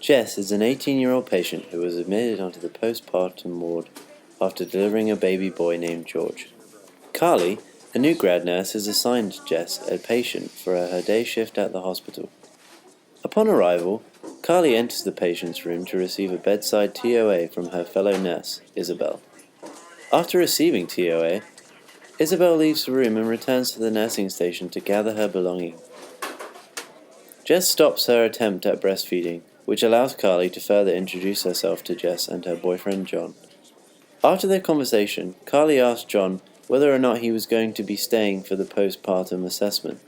Jess is an 18-year-old patient who was admitted onto the postpartum ward after delivering a baby boy named George. Carly, a new grad nurse, has assigned Jess a patient for her day shift at the hospital. Upon arrival, Carly enters the patient's room to receive a bedside TOA from her fellow nurse, Isabel. After receiving TOA, Isabel leaves the room and returns to the nursing station to gather her belongings. Jess stops her attempt at breastfeeding, which allows Carly to further introduce herself to Jess and her boyfriend John. After their conversation, Carly asks John whether or not he was going to be staying for the postpartum assessment.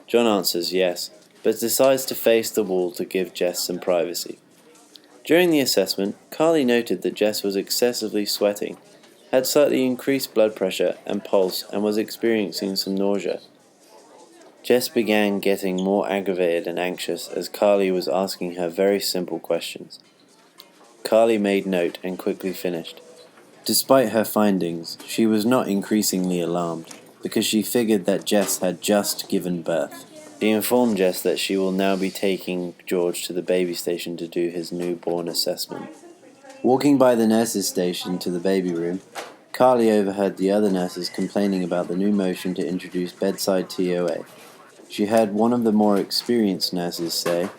John answers yes, but decides to face the wall to give Jess some privacy. During the assessment, Carly noted that Jess was excessively sweating, had slightly increased blood pressure and pulse, and was experiencing some nausea. Jess began getting more aggravated and anxious as Carly was asking her very simple questions. Carly made note and quickly finished. Despite her findings, she was not increasingly alarmed, because she figured that Jess had just given birth. She informed Jess that she will now be taking George to the baby station to do his newborn assessment. Walking by the nurses' station to the baby room, Carly overheard the other nurses complaining about the new motion to introduce bedside TOA. She heard one of the more experienced nurses say,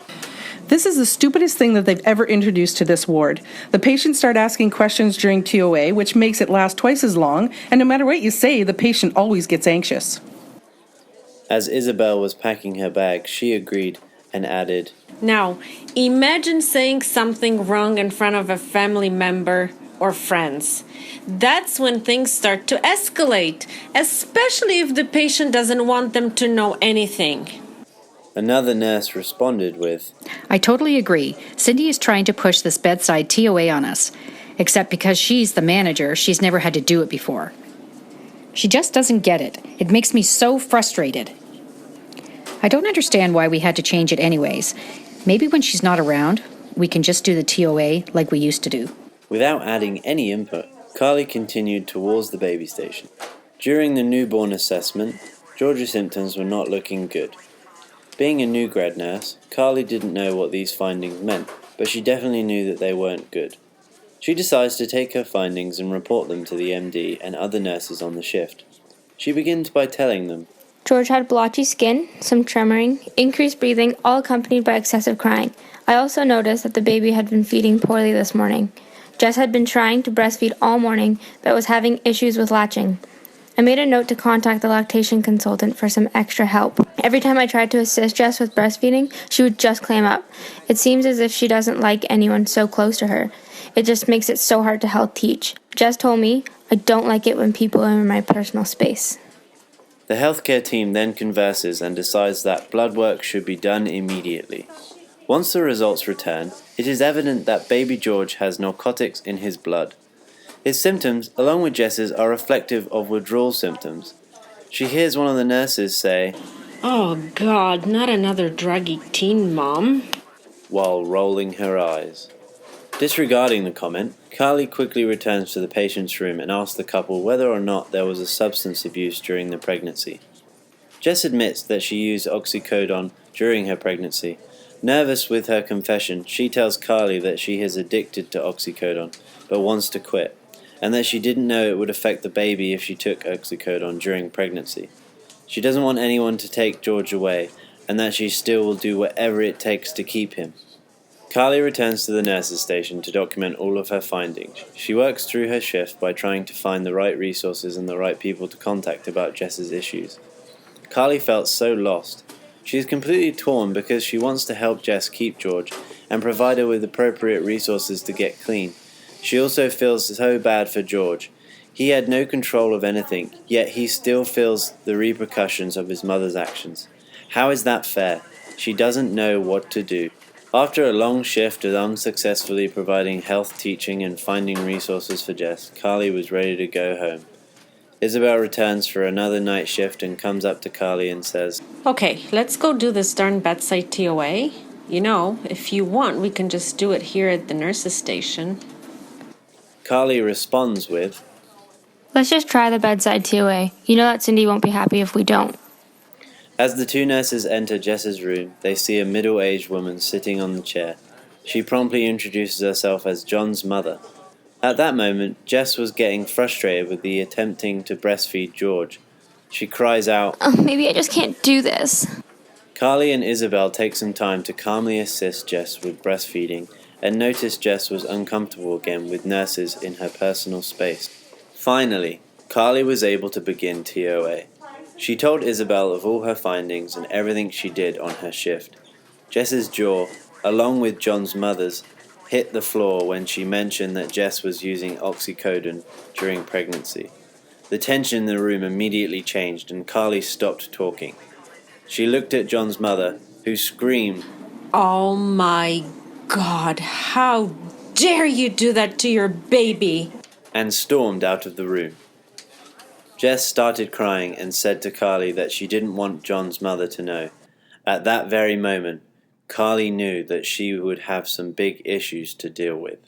"This is the stupidest thing that they've ever introduced to this ward. The patients start asking questions during TOA, which makes it last twice as long, and no matter what you say, the patient always gets anxious." As Isabel was packing her bag, she agreed and added, Now, imagine saying something wrong in front of a family member or friends. That's when things start to escalate, especially if the patient doesn't want them to know anything. Another nurse responded with, I totally agree. Cindy is trying to push this bedside TOA on us. Except because she's the manager, she's never had to do it before. She just doesn't get it. It makes me so frustrated. I don't understand why we had to change it anyways. Maybe when she's not around, we can just do the TOA like we used to do. Without adding any input, Carly continued towards the baby station. During the newborn assessment, George's symptoms were not looking good. Being a new grad nurse, Carly didn't know what these findings meant, but she definitely knew that they weren't good. She decides to take her findings and report them to the MD and other nurses on the shift. She begins by telling them, George had blotchy skin, some tremoring, increased breathing, all accompanied by excessive crying. I also noticed that the baby had been feeding poorly this morning. Jess had been trying to breastfeed all morning, but was having issues with latching. I made a note to contact the lactation consultant for some extra help. Every time I tried to assist Jess with breastfeeding, she would just clam up. It seems as if she doesn't like anyone so close to her. It just makes it so hard to help teach. Jess told me, I don't like it when people are in my personal space. The healthcare team then converses and decides that blood work should be done immediately. Once the results return, it is evident that baby George has narcotics in his blood. His symptoms, along with Jess's, are reflective of withdrawal symptoms. She hears one of the nurses say, Oh God, not another druggy teen, Mom. while rolling her eyes. Disregarding the comment, Carly quickly returns to the patient's room and asks the couple whether or not there was a substance abuse during the pregnancy. Jess admits that she used oxycodone during her pregnancy. Nervous with her confession, she tells Carly that she is addicted to oxycodone, but wants to quit, and that she didn't know it would affect the baby if she took oxycodone during pregnancy. She doesn't want anyone to take George away, and that she still will do whatever it takes to keep him. Carly returns to the nurses' station to document all of her findings. She works through her shift by trying to find the right resources and the right people to contact about Jess's issues. Carly felt so lost. She is completely torn because she wants to help Jess keep George and provide her with appropriate resources to get clean. She also feels so bad for George. He had no control of anything, yet he still feels the repercussions of his mother's actions. How is that fair? She doesn't know what to do. After a long shift of unsuccessfully providing health teaching and finding resources for Jess, Carly was ready to go home. Isabel returns for another night shift and comes up to Carly and says, Okay, let's go do this darn bedside TOA. You know, if you want, we can just do it here at the nurses' station. Carly responds with, Let's just try the bedside TOA. You know that Cindy won't be happy if we don't. As the two nurses enter Jess's room, they see a middle-aged woman sitting on the chair. She promptly introduces herself as John's mother. At that moment, Jess was getting frustrated with the attempting to breastfeed George. She cries out, Oh, maybe I just can't do this. Carly and Isabel take some time to calmly assist Jess with breastfeeding and notice Jess was uncomfortable again with nurses in her personal space. Finally, Carly was able to begin TOA. She told Isabel of all her findings and everything she did on her shift. Jess's jaw, along with John's mother's, hit the floor when she mentioned that Jess was using oxycodone during pregnancy. The tension in the room immediately changed and Carly stopped talking. She looked at John's mother, who screamed, Oh my God, how dare you do that to your baby? and stormed out of the room. Jess started crying and said to Carly that she didn't want John's mother to know. At that very moment, Carly knew that she would have some big issues to deal with.